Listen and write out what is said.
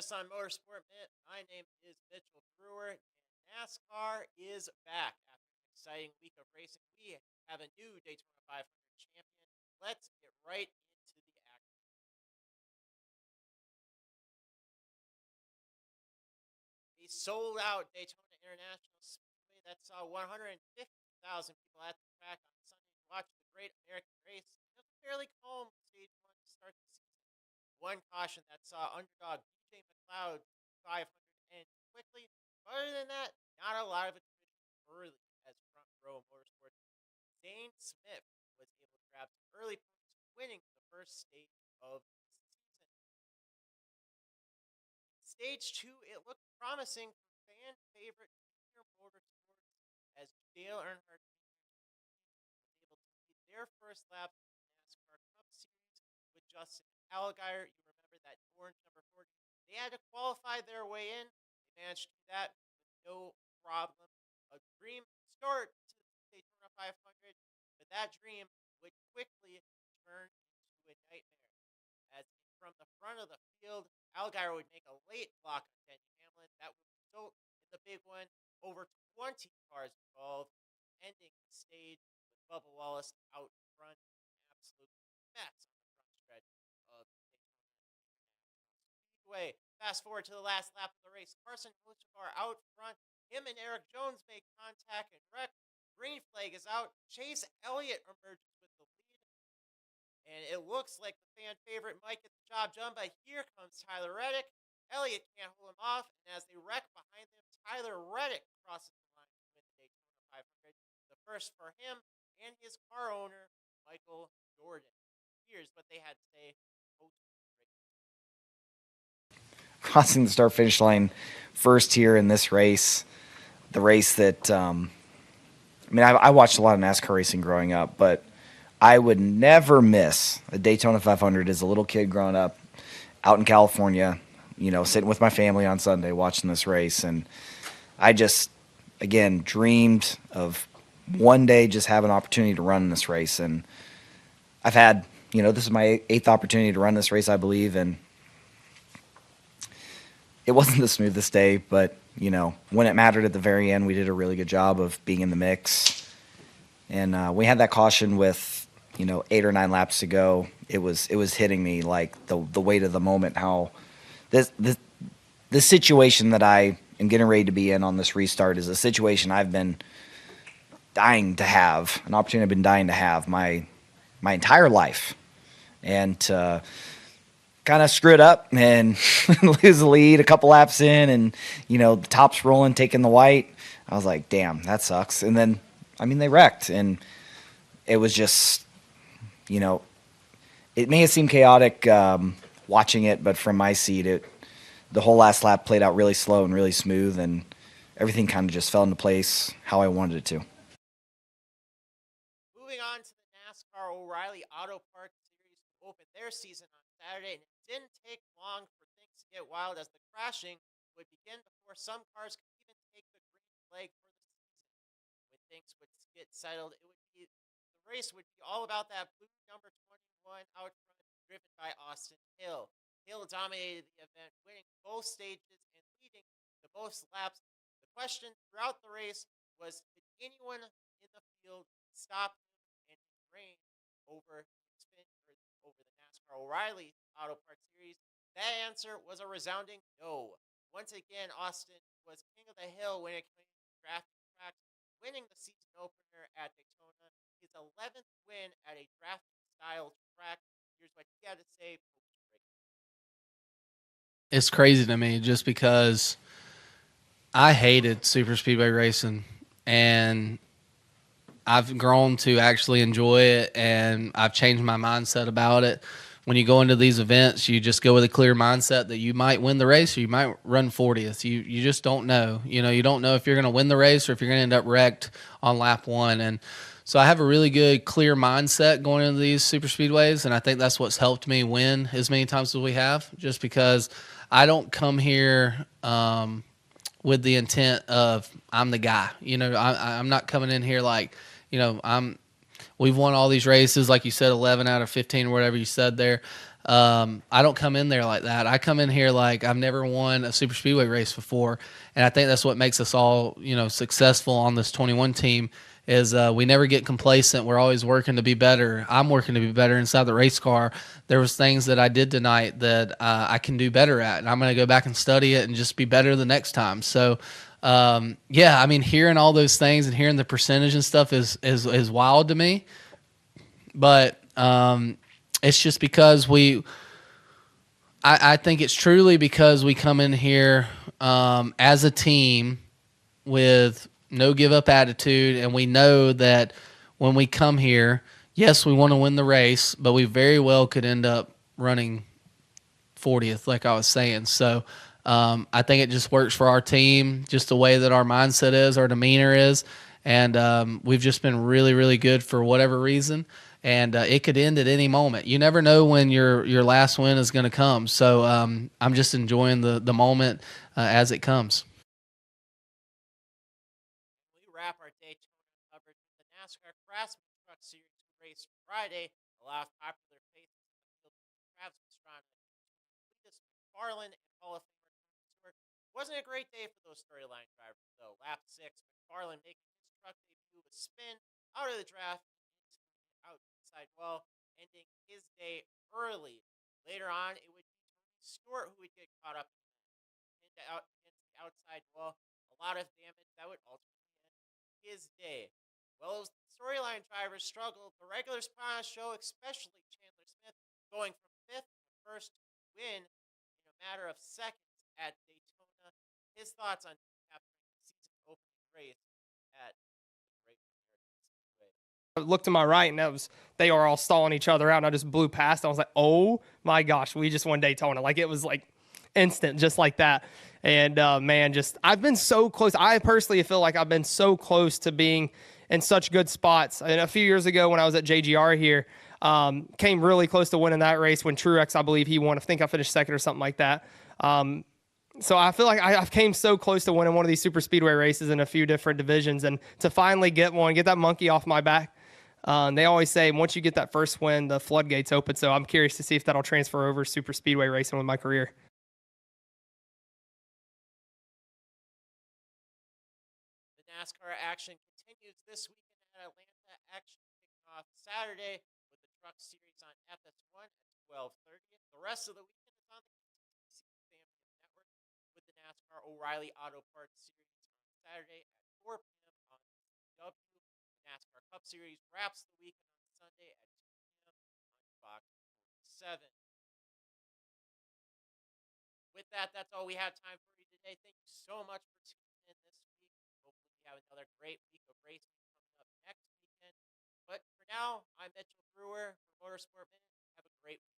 Progress on Motorsport Minute. My name is Mitchell Breuer, and NASCAR is back after an exciting week of racing. We have a new Daytona 500 champion. Let's get right into the action. A sold-out Daytona International Speedway that saw 150,000 people at the track on Sunday to watch the Great American Race. It was a fairly calm stage one to start the season. One caution that saw underdog BJ McLeod 500 end quickly. Other than that, not a lot of attrition early as front row motorsports. Zane Smith was able to grab some early points, winning the first stage of the season. Stage two, it looked promising for fan favorite Junior Motorsports as Dale Earnhardt was able to lead their first lap of the NASCAR Cup Series with Justin Allgaier. You remember that orange number 40. They had to qualify their way in. They managed to do that with no problem. A dream start to the Daytona 500, but that dream would quickly turn into a nightmare. As from the front of the field, Allgaier would make a late block on Denny Hamlin. That would result in the big one. Over 20 cars involved, ending the stage with Bubba Wallace out front. An absolute mess on the front stretch of Daytona International Speedway. Fast forward to the last lap of the race. Carson Hocevar out front. Him and Eric Jones make contact and wreck. Green flag is out. Chase Elliott emerges with the lead. And it looks like the fan favorite might get the job done, but here comes Tyler Reddick. Elliott can't hold him off, and as they wreck behind them, Tyler Reddick crosses the line to win the Daytona 500. The first for him and his car owner, Michael Jordan. Here's what they had to say. Crossing the start-finish line first here in this race, the race that, I watched a lot of NASCAR racing growing up, but I would never miss a Daytona 500 as a little kid growing up out in California, sitting with my family on Sunday watching this race. And I just, again, dreamed of one day just having an opportunity to run this race. And I've had, this is my eighth opportunity to run this race, I believe, and it wasn't the smoothest day, but, when it mattered at the very end, we did a really good job of being in the mix. And we had that caution with, 8 or 9 laps to go. It was hitting me like the weight of the moment, how this situation that I am getting ready to be in on this restart is a situation I've been dying to have, an opportunity I've been dying to have my entire life. And kind of screw it up and lose the lead a couple laps in, and the top's rolling, taking the white. I was like, damn, that sucks. And then they wrecked, and it was just, it may have seemed chaotic watching it, but from my seat, the whole last lap played out really slow and really smooth, and everything kind of just fell into place how I wanted it to. Moving on to the NASCAR O'Reilly Auto Parts Series to open their season on Saturday, and it didn't take long for things to get wild as the crashing would begin before some cars could even take the green flag for the season. When things would get settled, the race would be all about that blue number 21 out front, driven by Austin Hill. Hill dominated the event, winning both stages and leading the most laps. The question throughout the race was, did anyone in the field stop him and reign over the NASCAR O'Reilly Auto Parts Series? That answer was a resounding no. Once again, Austin was king of the hill when it came to drafting tracks, winning the season opener at Daytona, his 11th win at a drafting-style track. Here's what he had to say post-race. It's crazy to me just because I hated super speedway racing, and I've grown to actually enjoy it, and I've changed my mindset about it. When you go into these events, you just go with a clear mindset that you might win the race or you might run 40th. You just don't know. You don't know if you're going to win the race or if you're going to end up wrecked on lap one. And so I have a really good, clear mindset going into these super speedways, and I think that's what's helped me win as many times as we have, just because I don't come here with the intent of I'm the guy. I'm not coming in here like, we've won all these races, like you said, 11 out of 15 or whatever you said there. I don't come in there like that. I come in here like I've never won a super speedway race before, and I think that's what makes us all, successful on this 21 team. Is we never get complacent. We're always working to be better. I'm working to be better inside the race car. There was things that I did tonight that I can do better at, and I'm going to go back and study it and just be better the next time. So, yeah, I mean, hearing all those things and hearing the percentage and stuff is wild to me. But it's just because I think it's truly because we come in here as a team with no give up attitude, and we know that when we come here, yes, we want to win the race, but we very well could end up running 40th, like I was saying. So I think it just works for our team, just the way that our mindset is, our demeanor is, and we've just been really, really good for whatever reason. And it could end at any moment. You never know when your last win is going to come. So I'm just enjoying the moment as it comes. We wrap our Daytona coverage with the NASCAR Craftsman Truck Series race Friday. A lot of popular faces Craftsman strong Cletus McFarland and Hall of Famer Tony Stewart. Wasn't a great day for those storyline drivers, though. Lap 6, McFarland making his truck debut with spin out of the draft outside well, ending his day early. Later on, it would be Tony Stewart who would get caught up against the outside wall. A lot of damage that would ultimately end his day. Well, as the storyline drivers struggled, the regulars put on a show, especially Chandler Smith, going from fifth to first to win in a matter of seconds at Daytona. His thoughts on capturing the season opening race at the Great American Speedway. I looked to my right, and they are all stalling each other out, and I just blew past. I was like, oh my gosh, we just won Daytona. Like, it was like instant, just like that. And man, I've been so close. I personally feel like I've been so close to being in such good spots. And a few years ago when I was at JGR here, came really close to winning that race when Truex, I believe he won. I think I finished second or something like that. So I feel like I've came so close to winning one of these super speedway races in a few different divisions, and to finally get one, get that monkey off my back. They always say once you get that first win, the floodgates open. So I'm curious to see if that'll transfer over super speedway racing with my career. The NASCAR action continues this weekend at Atlanta. Action kicking off Saturday with the Truck Series on FS1 at 12:30. The rest of the weekend is on the TTC Family Network with the NASCAR O'Reilly Auto Parts Series on Saturday at 4 p.m. on CW. The NASCAR Cup Series wraps the weekend on Sunday at 2 p.m. on Fox 47. With that, that's all we have time for you today. Thank you so much for tuning in this week. Hopefully, we have another great week of racing coming up next weekend. But for now, I'm Mitchell Breuer for Motorsport Minute. Have a great week.